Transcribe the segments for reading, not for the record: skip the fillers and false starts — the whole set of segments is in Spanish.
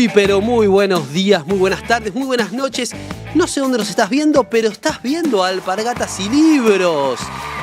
Muy, pero muy buenos días, muy buenas tardes, muy buenas noches. No sé dónde nos estás viendo, pero estás viendo Alpargatas y Libros,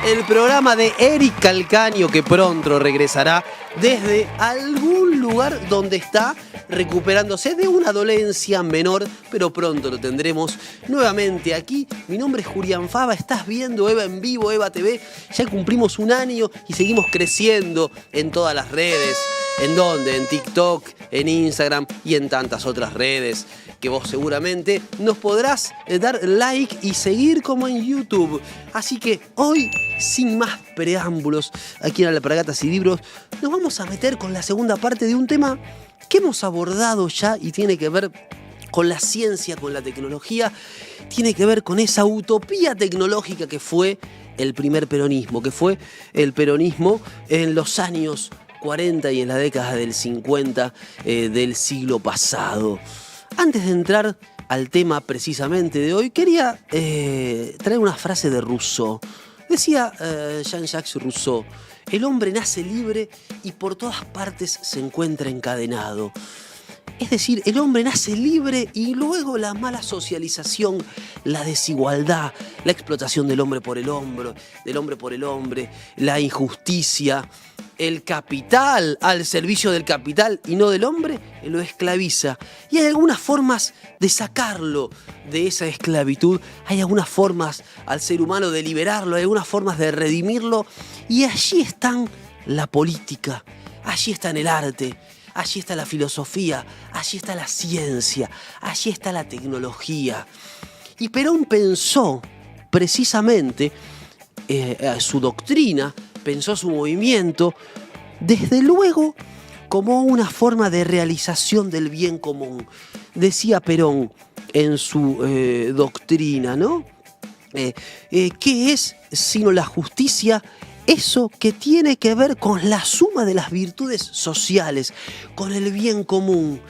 el programa de Eric Calcaño que pronto regresará desde algún lugar donde está recuperándose de una dolencia menor, pero pronto lo tendremos nuevamente aquí. Mi nombre es Julián Fava, estás viendo Eva en Vivo, Eva TV. Ya cumplimos un año y seguimos creciendo en todas las redes. ¿En dónde? En TikTok, en Instagram y en tantas otras redes que vos seguramente nos podrás dar like y seguir como en YouTube. Así que hoy, sin más preámbulos, aquí en Alpargatas y Libros, nos vamos a meter con la segunda parte de un tema que hemos abordado ya y tiene que ver con la ciencia, con la tecnología, tiene que ver con esa utopía tecnológica que fue el primer peronismo, que fue el peronismo en los años 40 y en la década del 50 del siglo pasado. Antes de entrar al tema precisamente de hoy, quería traer una frase de Rousseau. Decía Jean-Jacques Rousseau: el hombre nace libre y por todas partes se encuentra encadenado. Es decir, el hombre nace libre y luego la mala socialización, la desigualdad, la explotación del hombre por el hombre, la injusticia, el capital al servicio del capital y no del hombre, lo esclaviza. Y hay algunas formas de sacarlo de esa esclavitud, hay algunas formas al ser humano de liberarlo, hay algunas formas de redimirlo, y allí están la política, allí está el arte, allí está la filosofía, allí está la ciencia, allí está la tecnología. Y Perón pensó precisamente su doctrina, pensó su movimiento, desde luego como una forma de realización del bien común. Decía Perón en su doctrina, ¿no? ¿Qué es sino la justicia? Eso que tiene que ver con la suma de las virtudes sociales, con el bien común,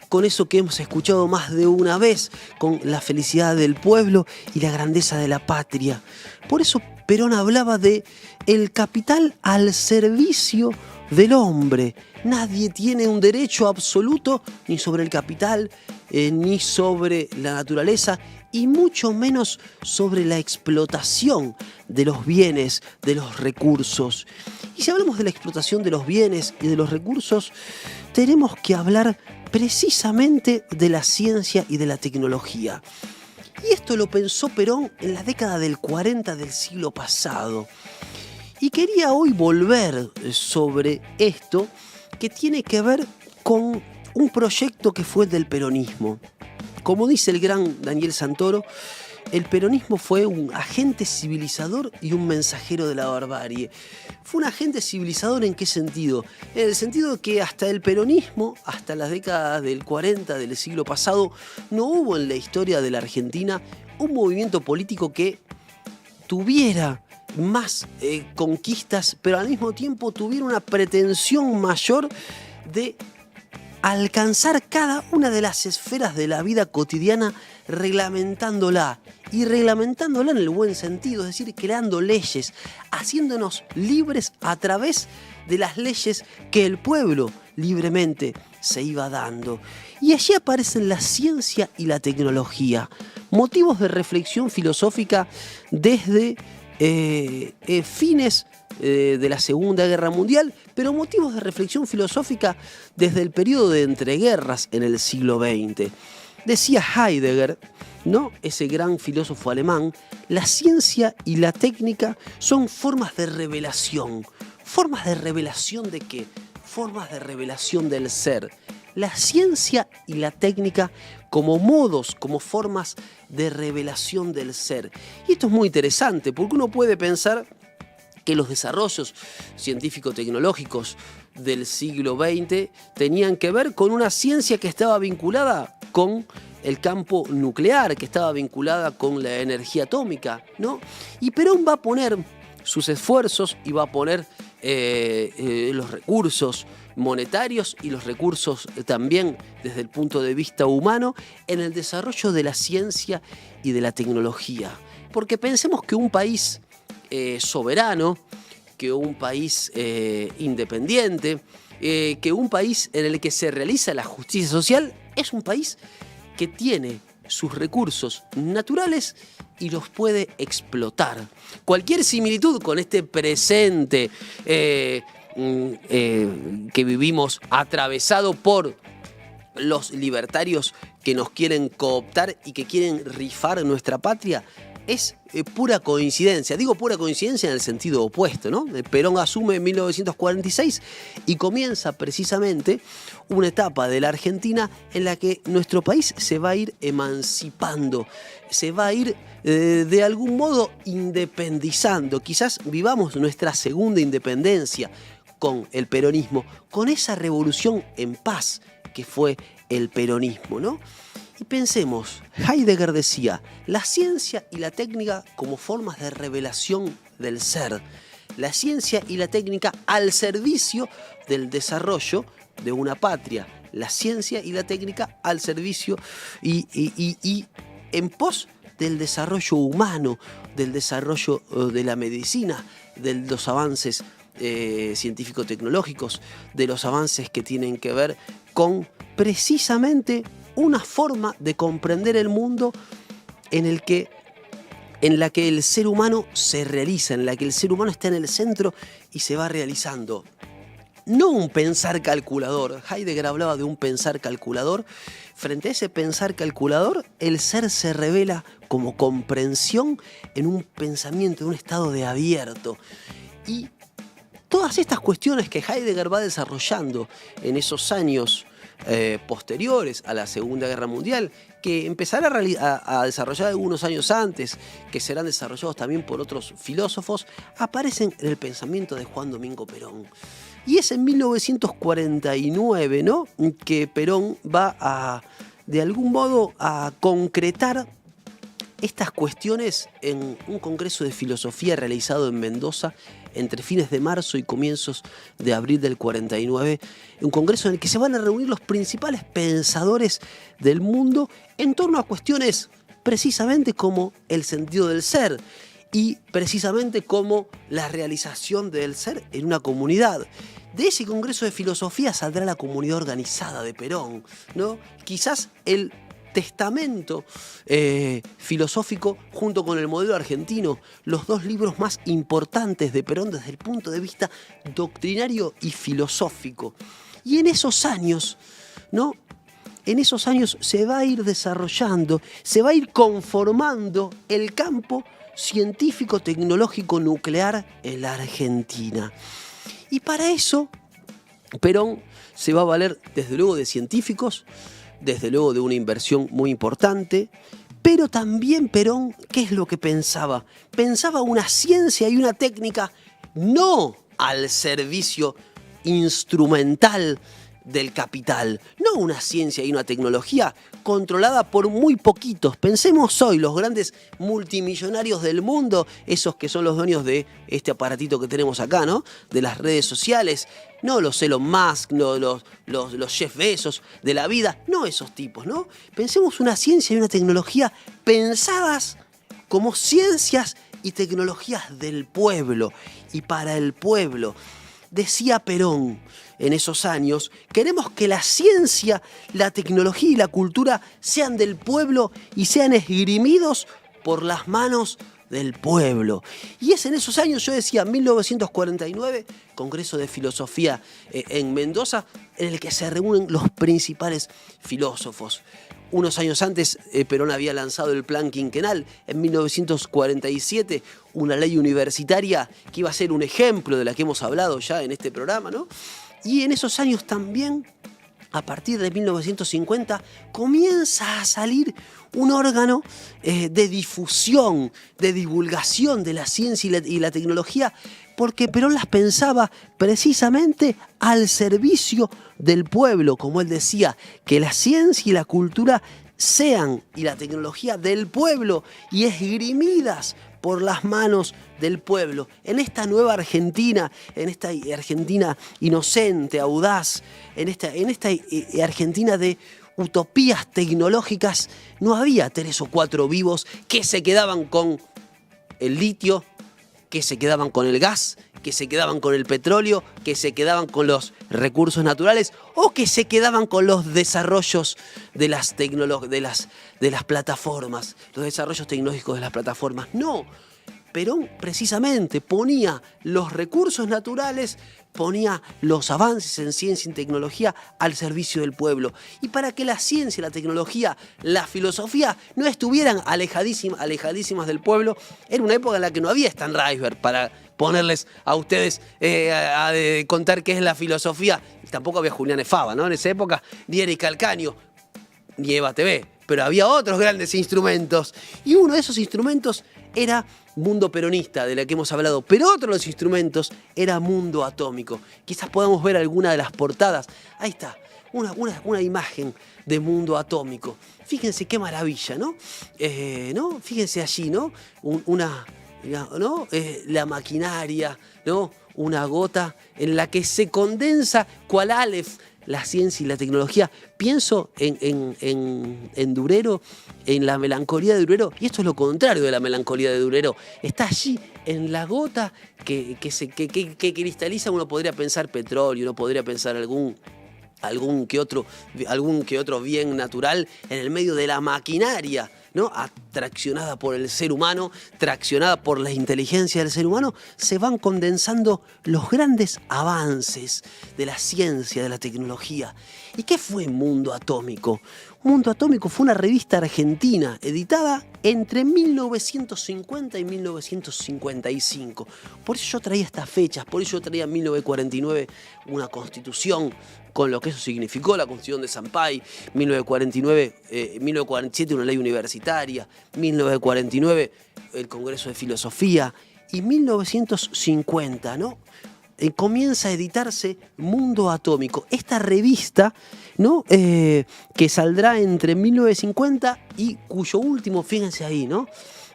con eso que hemos escuchado más de una vez, con la felicidad del pueblo y la grandeza de la patria. Por eso Perón hablaba de el capital al servicio del hombre. Nadie tiene un derecho absoluto ni sobre el capital, ni sobre la naturaleza, y mucho menos sobre la explotación de los bienes, de los recursos. Y si hablamos de la explotación de los bienes y de los recursos, tenemos que hablar precisamente de la ciencia y de la tecnología. Y esto lo pensó Perón en la década del 40 del siglo pasado. Y quería hoy volver sobre esto, que tiene que ver con un proyecto que fue el del peronismo. Como dice el gran Daniel Santoro, el peronismo fue un agente civilizador y un mensajero de la barbarie. ¿Fue un agente civilizador en qué sentido? En el sentido de que hasta el peronismo, hasta las décadas del 40 del siglo pasado, no hubo en la historia de la Argentina un movimiento político que tuviera más conquistas, pero al mismo tiempo tuviera una pretensión mayor de alcanzar cada una de las esferas de la vida cotidiana, reglamentándola, y reglamentándola en el buen sentido, es decir, creando leyes, haciéndonos libres a través de las leyes que el pueblo libremente se iba dando. Y allí aparecen la ciencia y la tecnología, motivos de reflexión filosófica desde fines de la Segunda Guerra Mundial, pero motivos de reflexión filosófica desde el periodo de entreguerras en el siglo XX. Decía Heidegger, ¿no?, ese gran filósofo alemán, la ciencia y la técnica son formas de revelación. ¿Formas de revelación de qué? Formas de revelación del ser. La ciencia y la técnica como modos, como formas de revelación del ser. Y esto es muy interesante porque uno puede pensar que los desarrollos científico-tecnológicos del siglo XX tenían que ver con una ciencia que estaba vinculada con el campo nuclear, que estaba vinculada con la energía atómica, ¿no? Y Perón va a poner sus esfuerzos y va a poner los recursos monetarios y los recursos también desde el punto de vista humano en el desarrollo de la ciencia y de la tecnología. Porque pensemos que un país soberano, que un país independiente, que un país en el que se realiza la justicia social Es un país que tiene sus recursos naturales y los puede explotar. Cualquier similitud con este presente que vivimos atravesado por los libertarios que nos quieren cooptar y que quieren rifar nuestra patria es pura coincidencia. Digo pura coincidencia en el sentido opuesto, ¿no? Perón asume en 1946 y comienza precisamente una etapa de la Argentina en la que nuestro país se va a ir emancipando, se va a ir de algún modo independizando. Quizás vivamos nuestra segunda independencia con el peronismo, con esa revolución en paz que fue el peronismo, ¿no? Y pensemos, Heidegger decía, la ciencia y la técnica como formas de revelación del ser. La ciencia y la técnica al servicio del desarrollo de una patria. La ciencia y la técnica al servicio y en pos del desarrollo humano, del desarrollo de la medicina, de los avances científico-tecnológicos, de los avances que tienen que ver con precisamente una forma de comprender el mundo en la que el ser humano se realiza, en la que el ser humano está en el centro y se va realizando. No un pensar calculador. Heidegger hablaba de un pensar calculador. Frente a ese pensar calculador, el ser se revela como comprensión en un pensamiento, en un estado de abierto. Y todas estas cuestiones que Heidegger va desarrollando en esos años posteriores a la Segunda Guerra Mundial, que empezará a desarrollar algunos años antes, que serán desarrollados también por otros filósofos, aparecen en el pensamiento de Juan Domingo Perón. Y es en 1949, ¿no?, que Perón va de algún modo a concretar estas cuestiones en un congreso de filosofía realizado en Mendoza entre fines de marzo y comienzos de abril del 49, un congreso en el que se van a reunir los principales pensadores del mundo en torno a cuestiones precisamente como el sentido del ser y precisamente como la realización del ser en una comunidad. De ese congreso de filosofía saldrá la comunidad organizada de Perón, ¿no? Quizás el testamento filosófico junto con el modelo argentino, los dos libros más importantes de Perón desde el punto de vista doctrinario y filosófico. Y en esos años, ¿no?, en esos años se va a ir desarrollando, se va a ir conformando el campo científico, tecnológico, nuclear en la Argentina. Y para eso, Perón se va a valer desde luego de científicos, desde luego de una inversión muy importante, pero también Perón, ¿qué es lo que pensaba? Pensaba una ciencia y una técnica no al servicio instrumental del capital, no una ciencia y una tecnología controlada por muy poquitos. Pensemos hoy, los grandes multimillonarios del mundo, esos que son los dueños de este aparatito que tenemos acá, ¿no?, de las redes sociales, no los Elon Musk, no los Jeff Bezos de la vida, no esos tipos, ¿no? Pensemos una ciencia y una tecnología pensadas como ciencias y tecnologías del pueblo y para el pueblo. Decía Perón en esos años, queremos que la ciencia, la tecnología y la cultura sean del pueblo y sean esgrimidos por las manos del pueblo. Y es en esos años, yo decía, 1949, Congreso de Filosofía en Mendoza, en el que se reúnen los principales filósofos. Unos años antes, Perón había lanzado el Plan Quinquenal. En 1947, una ley universitaria que iba a ser un ejemplo de la que hemos hablado ya en este programa, ¿no? Y en esos años también, a partir de 1950, comienza a salir un órgano de difusión, de divulgación de la ciencia y la tecnología, porque Perón las pensaba precisamente al servicio del pueblo, como él decía, que la ciencia y la cultura sean, y la tecnología del pueblo, y esgrimidas por las manos del pueblo. En esta nueva Argentina, en esta Argentina inocente, audaz, en esta Argentina de utopías tecnológicas, no había 3 o 4 vivos que se quedaban con el litio, que se quedaban con el gas, que se quedaban con el petróleo, que se quedaban con los recursos naturales o que se quedaban con los desarrollos de las plataformas, los desarrollos tecnológicos de las plataformas. No, Perón precisamente ponía los recursos naturales, ponía los avances en ciencia y tecnología al servicio del pueblo. Y para que la ciencia, la tecnología, la filosofía no estuvieran alejadísimas del pueblo, era una época en la que no había Stan Reisberg para ponerles a ustedes a contar qué es la filosofía. Y tampoco había Julián Fava, ¿no? En esa época, ni Eric Calcaño, ni Eva TV. Pero había otros grandes instrumentos. Y uno de esos instrumentos era Mundo Peronista, de la que hemos hablado, pero otro de los instrumentos era Mundo Atómico. Quizás podamos ver alguna de las portadas. Ahí está, una imagen de Mundo Atómico. Fíjense qué maravilla, ¿no? ¿No? Fíjense allí, ¿no? ¿No? La maquinaria, ¿no? Una gota en la que se condensa cual Aleph la ciencia y la tecnología. Pienso en Durero, en la melancolía de Durero, y esto es lo contrario de la melancolía de Durero. Está allí en la gota que cristaliza. Uno podría pensar petróleo, uno podría pensar algún que otro bien natural en el medio de la maquinaria, ¿no? Traccionada por el ser humano, traccionada por la inteligencia del ser humano, se van condensando los grandes avances de la ciencia, de la tecnología. ¿Y qué fue Mundo Atómico? Mundo Atómico fue una revista argentina editada entre 1950 y 1955. Por eso yo traía estas fechas, por eso yo traía 1949 una constitución, con lo que eso significó, la Constitución de Sampay, 1947 una ley universitaria, 1949 el Congreso de Filosofía y 1950, ¿no? Comienza a editarse Mundo Atómico, esta revista, ¿no? Que saldrá entre 1950 y cuyo último, fíjense ahí, ¿no?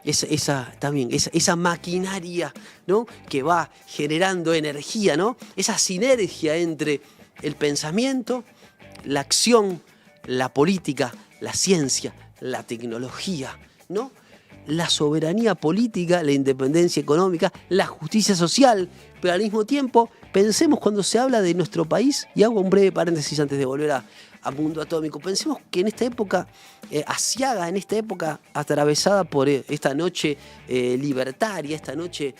Esa maquinaria, ¿no? Que va generando energía, ¿no? Esa sinergia entre el pensamiento, la acción, la política, la ciencia, la tecnología, ¿no? La soberanía política, la independencia económica, la justicia social, pero al mismo tiempo pensemos cuando se habla de nuestro país, y hago un breve paréntesis antes de volver a Mundo Atómico, pensemos que en esta época aciaga, en esta época atravesada por esta noche libertaria, esta noche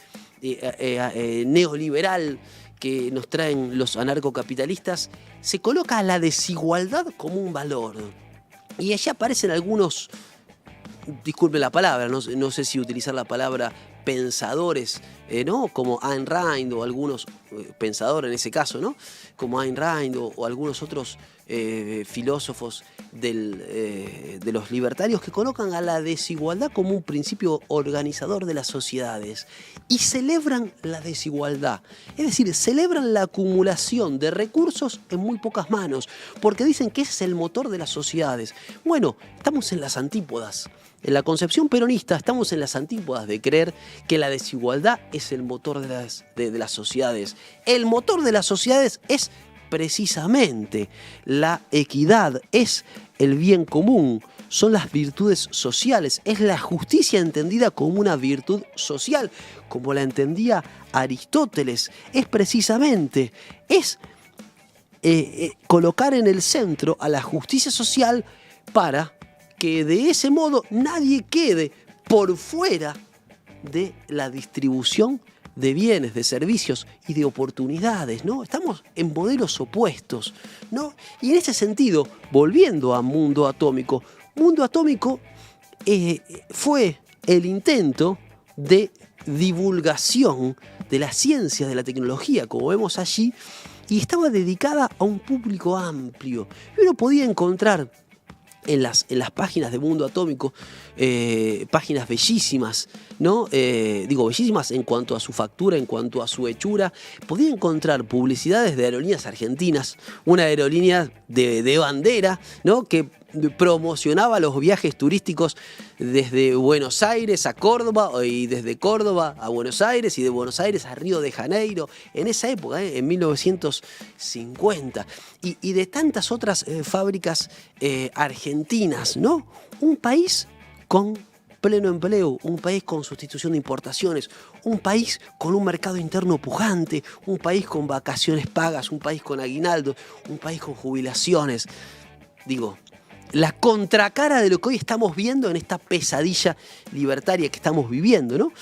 neoliberal que nos traen los anarcocapitalistas, se coloca a la desigualdad como un valor. Y allí aparecen algunos, disculpen la palabra, no sé si utilizar la palabra pensadores, ¿no? Como Ayn Rand o algunos pensadores en ese caso, ¿no? Como Ayn Rand o algunos otros filósofos de los libertarios que colocan a la desigualdad como un principio organizador de las sociedades y celebran la desigualdad, es decir, celebran la acumulación de recursos en muy pocas manos, porque dicen que ese es el motor de las sociedades. Bueno, estamos en las antípodas. En la concepción peronista estamos en las antípodas de creer que la desigualdad es el motor de las sociedades. El motor de las sociedades es precisamente la equidad, es el bien común, son las virtudes sociales, es la justicia entendida como una virtud social, como la entendía Aristóteles, es precisamente, colocar en el centro a la justicia social para que de ese modo nadie quede por fuera de la distribución de bienes, de servicios y de oportunidades, ¿no? Estamos en modelos opuestos, ¿no? Y en ese sentido, volviendo a Mundo Atómico fue el intento de divulgación de la ciencia, de la tecnología, como vemos allí, y estaba dedicada a un público amplio. Y uno podía encontrar en las páginas de Mundo Atómico, páginas bellísimas, ¿no? Digo, bellísimas en cuanto a su factura, en cuanto a su hechura. Podía encontrar publicidades de aerolíneas argentinas, una aerolínea de bandera, ¿no? Que promocionaba los viajes turísticos desde Buenos Aires a Córdoba y desde Córdoba a Buenos Aires y de Buenos Aires a Río de Janeiro, en esa época, en 1950, y de tantas otras fábricas argentinas, ¿no? Un país con pleno empleo, un país con sustitución de importaciones, un país con un mercado interno pujante, un país con vacaciones pagas, un país con aguinaldos, un país con jubilaciones. Digo, la contracara de lo que hoy estamos viendo en esta pesadilla libertaria que estamos viviendo, ¿no?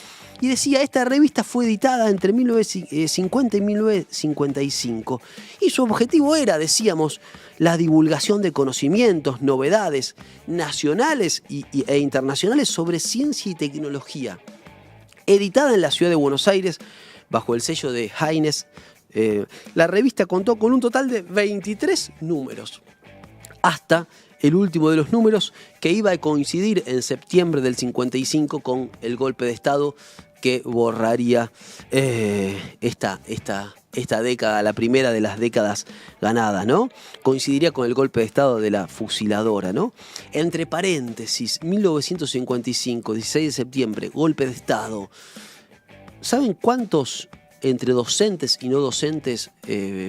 Y decía, esta revista fue editada entre 1950 y 1955. Y su objetivo era, decíamos, la divulgación de conocimientos, novedades nacionales e internacionales sobre ciencia y tecnología. Editada en la ciudad de Buenos Aires, bajo el sello de Haines, la revista contó con un total de 23 números. Hasta el último de los números, que iba a coincidir en septiembre del 55 con el golpe de Estado que borraría esta década, la primera de las décadas ganadas, ¿no? Coincidiría con el golpe de Estado de la fusiladora, ¿no? Entre paréntesis, 1955, 16 de septiembre, golpe de Estado. ¿Saben cuántos entre docentes y no docentes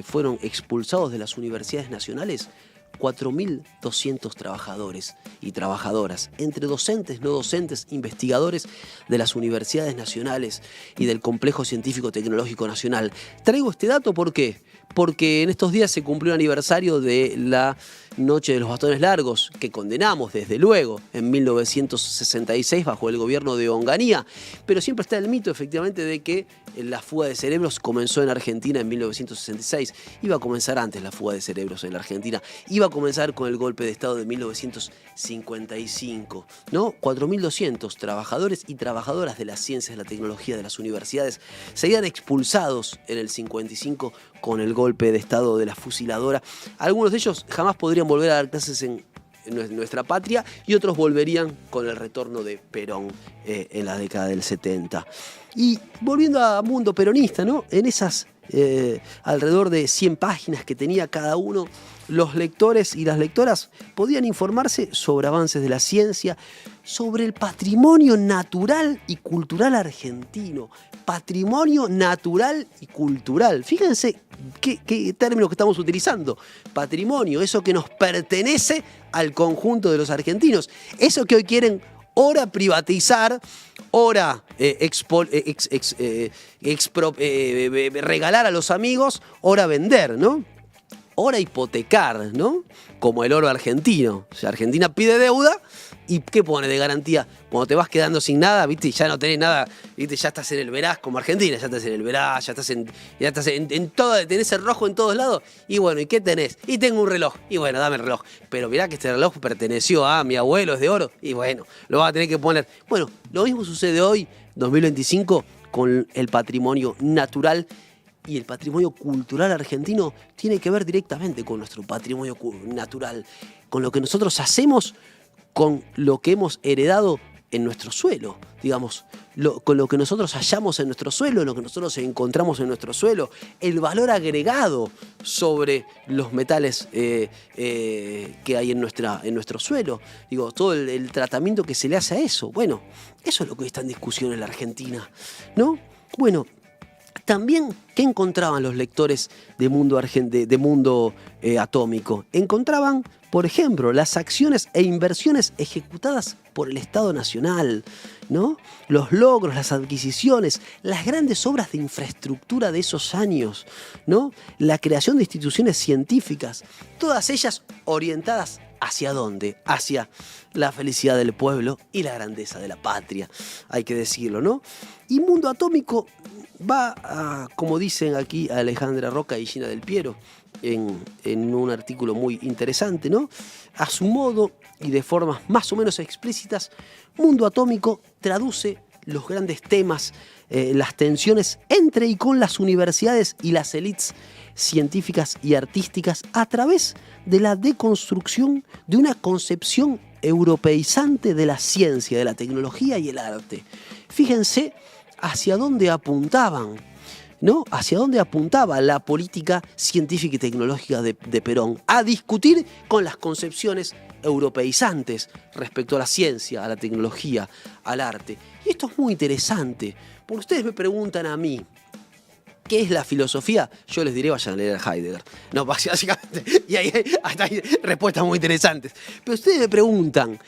fueron expulsados de las universidades nacionales? 4.200 trabajadores y trabajadoras, entre docentes, no docentes, investigadores de las universidades nacionales y del Complejo Científico Tecnológico Nacional. Traigo este dato ¿por qué? Porque en estos días se cumplió el aniversario de la Noche de los Bastones Largos, que condenamos desde luego en 1966 bajo el gobierno de Onganía, pero siempre está el mito efectivamente de que la fuga de cerebros comenzó en Argentina en 1966. Iba a comenzar antes la fuga de cerebros en la Argentina, iba a comenzar con el golpe de Estado de 1955, ¿no? 4.200 trabajadores y trabajadoras de las ciencias, de la tecnología, de las universidades serían expulsados en el 55 con el golpe de Estado de la fusiladora. Algunos de ellos jamás podrían volver a dar clases en nuestra patria y otros volverían con el retorno de Perón en la década del 70. Y volviendo a mundo peronista, ¿no? En esas alrededor de 100 páginas que tenía cada uno, los lectores y las lectoras podían informarse sobre avances de la ciencia, sobre el patrimonio natural y cultural argentino. Patrimonio natural y cultural. Fíjense qué término que estamos utilizando. Patrimonio, eso que nos pertenece al conjunto de los argentinos. Eso que hoy quieren ora privatizar, ora regalar a los amigos, ora vender, ¿no? Ora hipotecar, ¿no? Como el oro argentino. O sea, Argentina pide deuda y ¿qué pone de garantía? Cuando te vas quedando sin nada, ¿viste? Y ya no tenés nada, ¿viste? Ya estás en el veraz como Argentina, ya estás en el veraz, ya estás en todo, tenés el rojo en todos lados. Y bueno, ¿y qué tenés? Y tengo un reloj. Y bueno, dame el reloj. Pero mirá que este reloj perteneció a mi abuelo, es de oro. Y bueno, lo vas a tener que poner. Bueno, lo mismo sucede hoy, 2025, con el patrimonio natural. Y el patrimonio cultural argentino tiene que ver directamente con nuestro patrimonio natural, con lo que nosotros hacemos, con lo que hemos heredado en nuestro suelo, digamos, con lo que nosotros hallamos en nuestro suelo, lo que nosotros encontramos en nuestro suelo, el valor agregado sobre los metales que hay en nuestro suelo, digo, todo el tratamiento que se le hace a eso. Bueno, eso es lo que hoy está en discusión en la Argentina, ¿no? Bueno, también, ¿qué encontraban los lectores de Mundo Atómico? Encontraban, por ejemplo, las acciones e inversiones ejecutadas por el Estado Nacional, ¿no? Los logros, las adquisiciones, las grandes obras de infraestructura de esos años, ¿no? La creación de instituciones científicas, todas ellas orientadas ¿hacia dónde? Hacia la felicidad del pueblo y la grandeza de la patria, hay que decirlo, ¿no? Y Mundo Atómico va a, como dicen aquí Alejandra Roca y Gina Del Piero, en un artículo muy interesante, ¿no? A su modo y de formas más o menos explícitas, Mundo Atómico traduce los grandes temas, las tensiones entre y con las universidades y las élites científicas y artísticas a través de la deconstrucción de una concepción europeizante de la ciencia, de la tecnología y el arte. Fíjense hacia dónde apuntaban, ¿no? Hacia dónde apuntaba la política científica y tecnológica de Perón, a discutir con las concepciones europeizantes respecto a la ciencia, a la tecnología, al arte. Y esto es muy interesante, porque ustedes me preguntan a mí, ¿qué es la filosofía? Yo les diré, vayan a leer a Heidegger. No, básicamente, y hay respuestas muy interesantes. Pero ustedes me preguntan,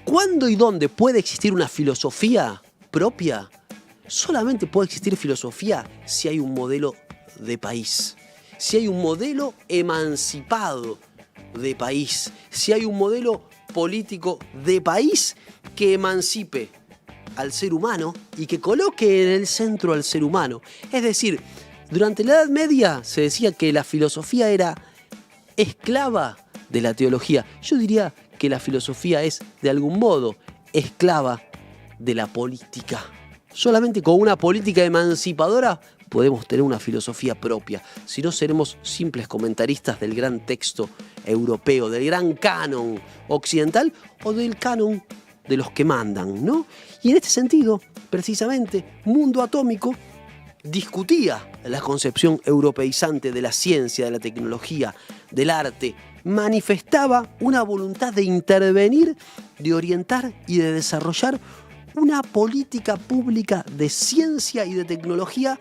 ¿Cuándo y dónde puede existir una filosofía propia? Solamente puede existir filosofía si hay un modelo de país, si hay un modelo emancipado de país, si hay un modelo político de país que emancipe al ser humano y que coloque en el centro al ser humano. Es decir, durante la Edad Media se decía que la filosofía era esclava de la teología. Yo diría que la filosofía es, de algún modo, esclava de la política. Solamente con una política emancipadora podemos tener una filosofía propia. Si no, seremos simples comentaristas del gran texto europeo, del gran canon occidental o del canon de los que mandan, ¿no? Y en este sentido, precisamente, Mundo Atómico discutía la concepción europeizante de la ciencia, de la tecnología, del arte, manifestaba una voluntad de intervenir, de orientar y de desarrollar una política pública de ciencia y de tecnología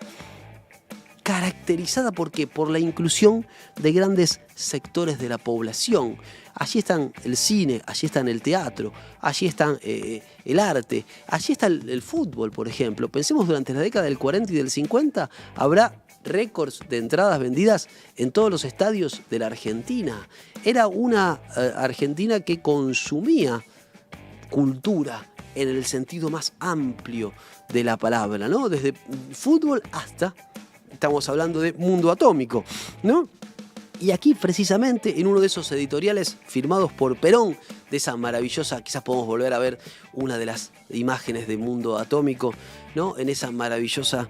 caracterizada por la inclusión de grandes sectores de la población. Allí están el cine, allí están el teatro, allí están el arte, allí está el fútbol, por ejemplo. Pensemos durante la década del 40 y del 50, habrá récords de entradas vendidas en todos los estadios de la Argentina. Era una Argentina que consumía cultura en el sentido más amplio de la palabra, ¿no? Desde fútbol hasta, estamos hablando de Mundo Atómico, ¿no? Y aquí precisamente en uno de esos editoriales firmados por Perón, de esa maravillosa, quizás podemos volver a ver una de las imágenes de Mundo Atómico, ¿no? En esa maravillosa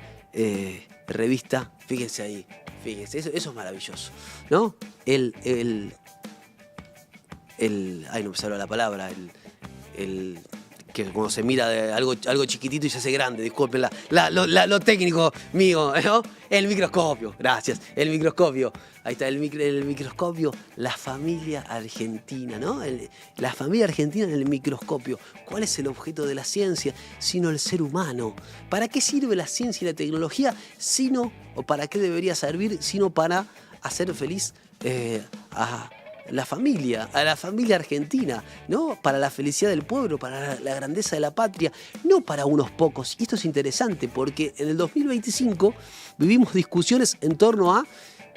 revista, fíjense ahí, fíjense, eso es maravilloso, ¿no? Ay, no me salió la palabra, que cuando se mira de algo chiquitito y se hace grande, disculpen lo técnico mío, ¿no? El microscopio, gracias, el microscopio, ahí está el microscopio, la familia argentina, ¿no? La familia argentina en el microscopio. ¿Cuál es el objeto de la ciencia sino el ser humano? ¿Para qué sirve la ciencia y la tecnología o para qué debería servir sino para hacer feliz a la familia argentina, ¿no? Para la felicidad del pueblo, para la grandeza de la patria, no para unos pocos? Y esto es interesante porque en el 2025 vivimos discusiones en torno a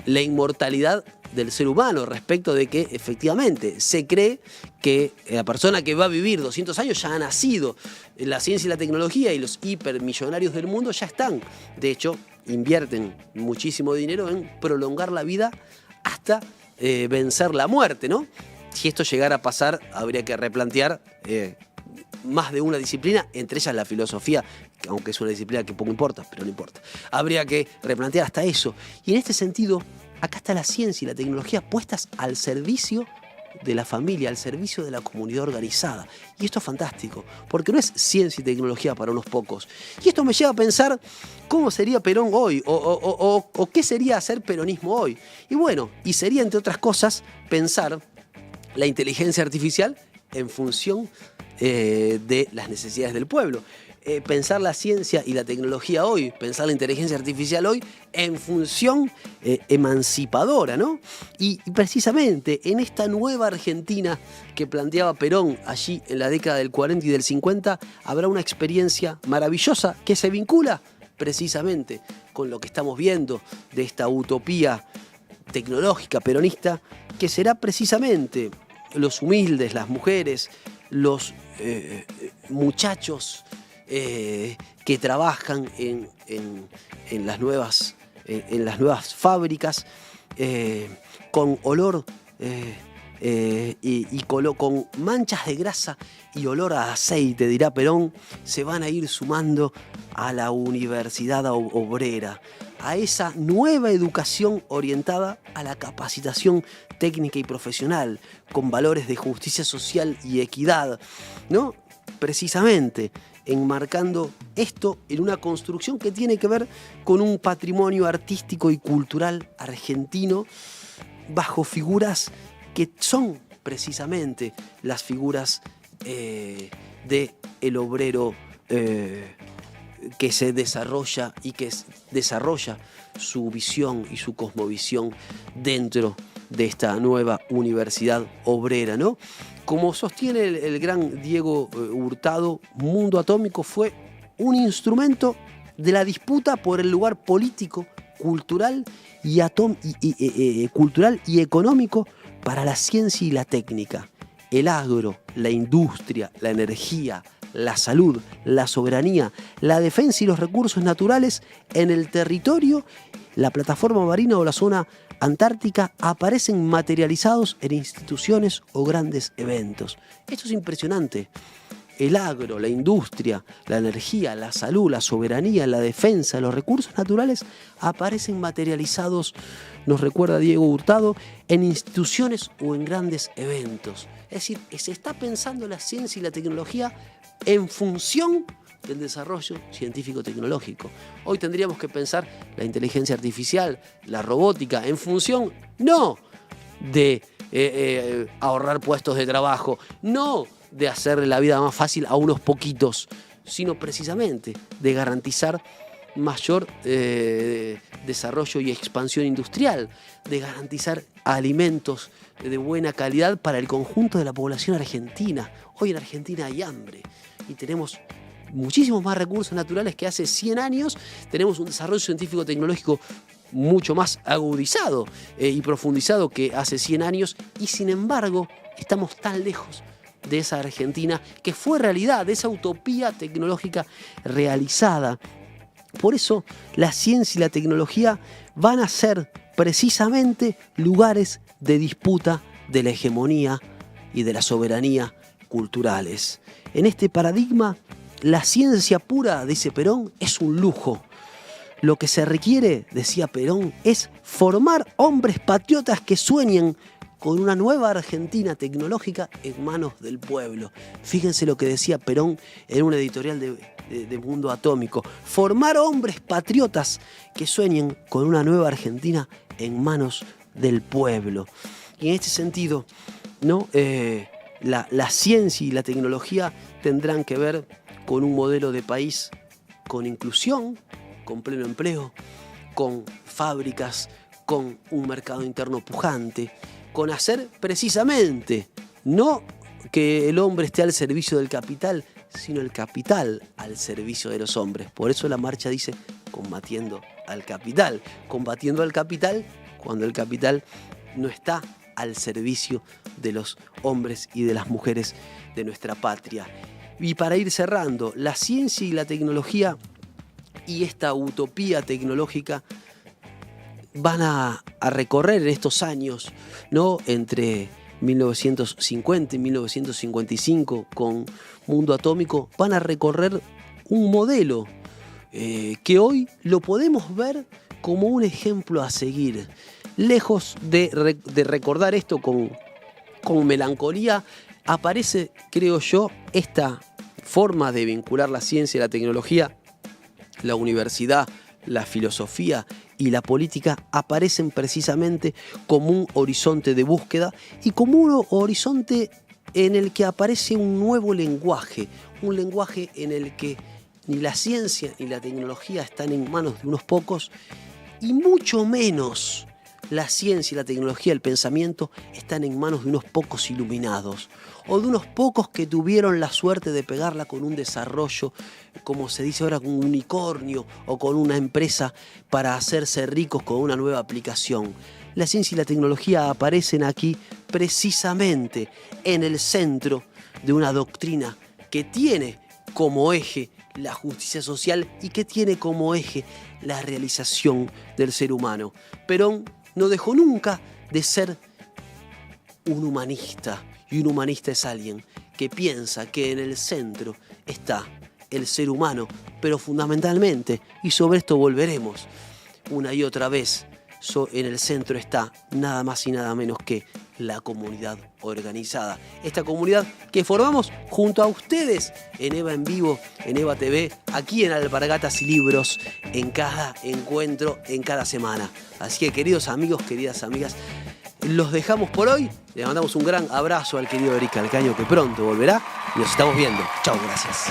la inmortalidad del ser humano, respecto de que efectivamente se cree que la persona que va a vivir 200 años ya ha nacido. La ciencia y la tecnología y los hipermillonarios del mundo ya están. De hecho, invierten muchísimo dinero en prolongar la vida hasta vencer la muerte, ¿no? Si esto llegara a pasar, habría que replantear más de una disciplina, entre ellas la filosofía, aunque es una disciplina que poco importa, pero no importa. Habría que replantear hasta eso. Y en este sentido, acá está la ciencia y la tecnología puestas al servicio de la familia, al servicio de la comunidad organizada. Y esto es fantástico, porque no es ciencia y tecnología para unos pocos. Y esto me lleva a pensar cómo sería Perón hoy, o qué sería hacer peronismo hoy. Y bueno, y sería, entre otras cosas, pensar la inteligencia artificial en función de las necesidades del pueblo. Pensar la ciencia y la tecnología hoy, pensar la inteligencia artificial hoy en función emancipadora, ¿no? Y precisamente en esta nueva Argentina que planteaba Perón allí en la década del 40 y del 50, habrá una experiencia maravillosa que se vincula precisamente con lo que estamos viendo de esta utopía tecnológica peronista, que será precisamente los humildes, las mujeres, los muchachos que trabajan en las nuevas fábricas, con olor con manchas de grasa y olor a aceite, dirá Perón, se van a ir sumando a la universidad obrera, a esa nueva educación orientada a la capacitación técnica y profesional, con valores de justicia social y equidad, ¿no? Precisamente enmarcando esto en una construcción que tiene que ver con un patrimonio artístico y cultural argentino bajo figuras que son precisamente las figuras del obrero que se desarrolla y que desarrolla su visión y su cosmovisión dentro de esta nueva universidad obrera, ¿no? Como sostiene el gran Diego Hurtado, Mundo Atómico fue un instrumento de la disputa por el lugar político, cultural y económico para la ciencia y la técnica. El agro, la industria, la energía, la salud, la soberanía, la defensa y los recursos naturales en el territorio, la plataforma marina o la zona antártica aparecen materializados en instituciones o grandes eventos. Esto es impresionante. El agro, la industria, la energía, la salud, la soberanía, la defensa, los recursos naturales aparecen materializados, nos recuerda Diego Hurtado, en instituciones o en grandes eventos. Es decir, se está pensando la ciencia y la tecnología en función del desarrollo científico-tecnológico. Hoy tendríamos que pensar la inteligencia artificial, la robótica, en función no de ahorrar puestos de trabajo, no de hacerle la vida más fácil a unos poquitos, sino precisamente de garantizar mayor desarrollo y expansión industrial, de garantizar alimentos de buena calidad para el conjunto de la población argentina. Hoy en Argentina hay hambre y tenemos muchísimos más recursos naturales que hace 100 años. Tenemos un desarrollo científico-tecnológico mucho más agudizado y profundizado que hace 100 años, y sin embargo estamos tan lejos de esa Argentina que fue realidad, de esa utopía tecnológica realizada. Por eso la ciencia y la tecnología van a ser precisamente lugares de disputa de la hegemonía y de la soberanía culturales. En este paradigma, la ciencia pura, dice Perón, es un lujo. Lo que se requiere, decía Perón, es formar hombres patriotas que sueñen con una nueva Argentina tecnológica en manos del pueblo. Fíjense lo que decía Perón en un editorial de Mundo Atómico. Formar hombres patriotas que sueñen con una nueva Argentina en manos del pueblo. Y en este sentido, ¿no? La ciencia y la tecnología tendrán que ver con un modelo de país con inclusión, con pleno empleo, con fábricas, con un mercado interno pujante, con hacer precisamente, no que el hombre esté al servicio del capital, sino el capital al servicio de los hombres. Por eso la marcha dice combatiendo al capital cuando el capital no está al servicio de los hombres y de las mujeres de nuestra patria. Y para ir cerrando, la ciencia y la tecnología y esta utopía tecnológica van a recorrer en estos años, ¿no? Entre 1950 y 1955 con Mundo Atómico, van a recorrer un modelo que hoy lo podemos ver como un ejemplo a seguir. Lejos de recordar esto con melancolía, aparece, creo yo, esta forma de vincular la ciencia y la tecnología, la universidad, la filosofía y la política aparecen precisamente como un horizonte de búsqueda y como un horizonte en el que aparece un nuevo lenguaje, un lenguaje en el que ni la ciencia ni la tecnología están en manos de unos pocos, y mucho menos la ciencia y la tecnología, el pensamiento, están en manos de unos pocos iluminados o de unos pocos que tuvieron la suerte de pegarla con un desarrollo, como se dice ahora, con un unicornio o con una empresa para hacerse ricos con una nueva aplicación. La ciencia y la tecnología aparecen aquí precisamente en el centro de una doctrina que tiene como eje la justicia social y que tiene como eje la realización del ser humano. Perón no dejó nunca de ser un humanista, y un humanista es alguien que piensa que en el centro está el ser humano, pero fundamentalmente, y sobre esto volveremos una y otra vez, en el centro está nada más y nada menos que la comunidad organizada. Esta comunidad que formamos junto a ustedes en EVA en Vivo, en EVA TV, aquí en Alpargatas y Libros, en cada encuentro, en cada semana. Así que, queridos amigos, queridas amigas, los dejamos por hoy. Le mandamos un gran abrazo al querido Eric Calcaño, que pronto volverá y nos estamos viendo. Chao, gracias.